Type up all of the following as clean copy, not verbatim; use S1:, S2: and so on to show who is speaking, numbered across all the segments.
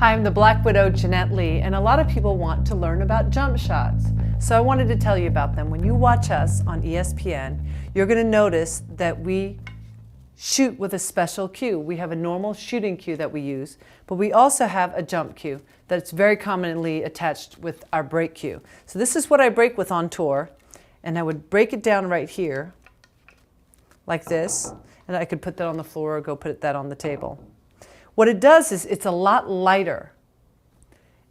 S1: Hi, I'm the Black Widow, Jeanette Lee, and a lot of people want to learn about jump shots. So I wanted to tell you about them. When you watch us on ESPN, you're going to notice that we shoot with a special cue. We have a normal shooting cue that we use, but we also have a jump cue that's very commonly attached with our break cue. So this is what I break with on tour, and I would break it down right here, like this, and I could put that on the floor or go put that on the table. What it does is it's a lot lighter.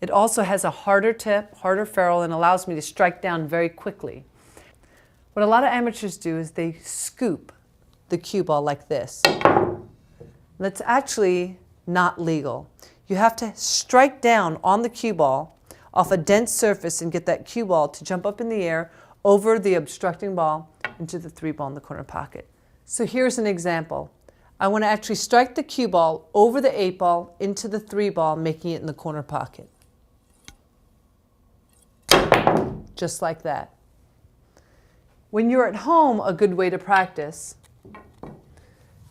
S1: It also has a harder tip, harder ferrule, and allows me to strike down very quickly. What a lot of amateurs do is they scoop the cue ball like this. That's actually not legal. You have to strike down on the cue ball off a dense surface and get that cue ball to jump up in the air over the obstructing ball into the 3-ball in the corner pocket. So here's an example. I want to actually strike the cue ball over the 8-ball into the 3-ball, making it in the corner pocket. Just like that. When you're at home, a good way to practice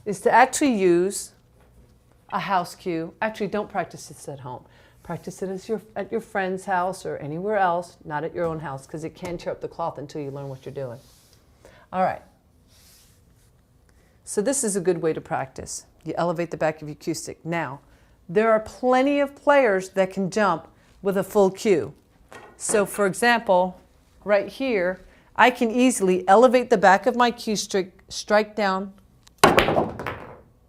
S1: is to actually use a house cue. Actually, don't practice this at home. Practice it at your friend's house or anywhere else, not at your own house, because it can tear up the cloth until you learn what you're doing. All right. So this is a good way to practice. You elevate the back of your cue stick. Now, there are plenty of players that can jump with a full cue. So for example, right here, I can easily elevate the back of my cue stick, strike down,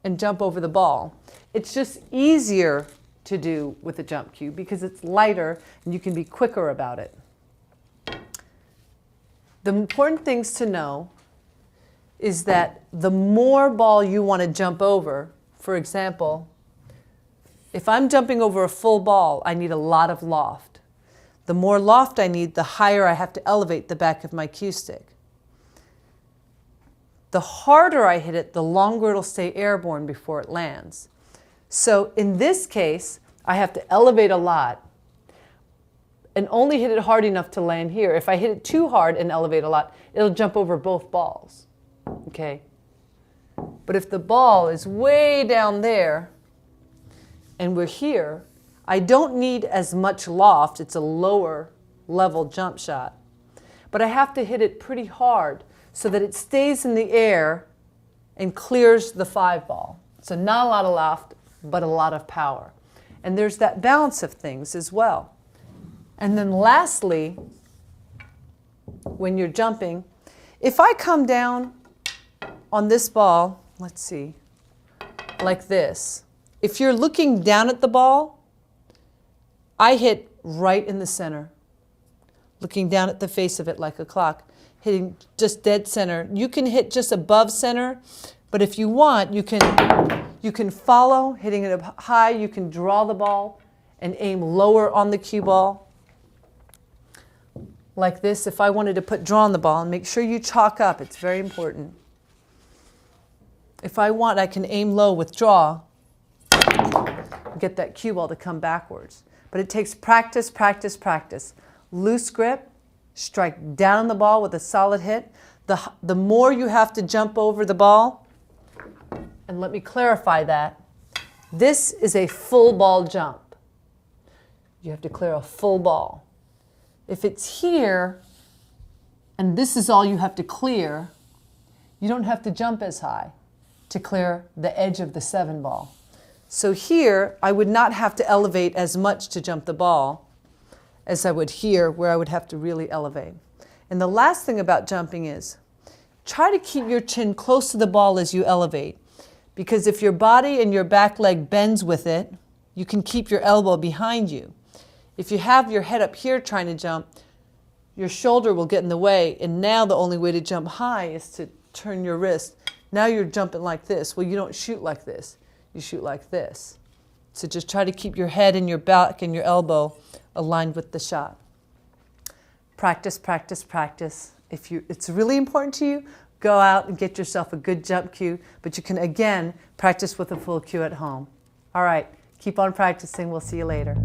S1: and jump over the ball. It's just easier to do with a jump cue because it's lighter and you can be quicker about it. The important things to know is that the more ball you want to jump over, for example, if I'm jumping over a full ball, I need a lot of loft. The more loft I need, the higher I have to elevate the back of my cue stick. The harder I hit it, the longer it'll stay airborne before it lands. So in this case, I have to elevate a lot and only hit it hard enough to land here. If I hit it too hard and elevate a lot, it'll jump over both balls. Okay? But if the ball is way down there and we're here, I don't need as much loft. It's a lower level jump shot. But I have to hit it pretty hard so that it stays in the air and clears the 5-ball. So not a lot of loft, but a lot of power. And there's that balance of things as well. And then lastly, when you're jumping, if I come down on this ball, let's see, like this. If you're looking down at the ball, I hit right in the center, looking down at the face of it like a clock, hitting just dead center. You can hit just above center, but if you want, you can follow, hitting it up high. You can draw the ball and aim lower on the cue ball, like this. If I wanted to put draw on the ball, and make sure you chalk up, it's very important. If I want, I can aim low with draw, get that cue ball to come backwards. But it takes practice, practice, practice. Loose grip, strike down on the ball with a solid hit. The more you have to jump over the ball, and let me clarify that, this is a full ball jump. You have to clear a full ball. If it's here, and this is all you have to clear, you don't have to jump as high to clear the edge of the 7-ball. So here, I would not have to elevate as much to jump the ball as I would here, where I would have to really elevate. And the last thing about jumping is, try to keep your chin close to the ball as you elevate. Because if your body and your back leg bends with it, you can keep your elbow behind you. If you have your head up here trying to jump, your shoulder will get in the way, and now the only way to jump high is to turn your wrist. Now you're jumping like this. Well, you don't shoot like this. You shoot like this. So just try to keep your head and your back and your elbow aligned with the shot. Practice, practice, practice. If it's really important to you, go out and get yourself a good jump cue, but you can, again, practice with a full cue at home. All right, keep on practicing. We'll see you later.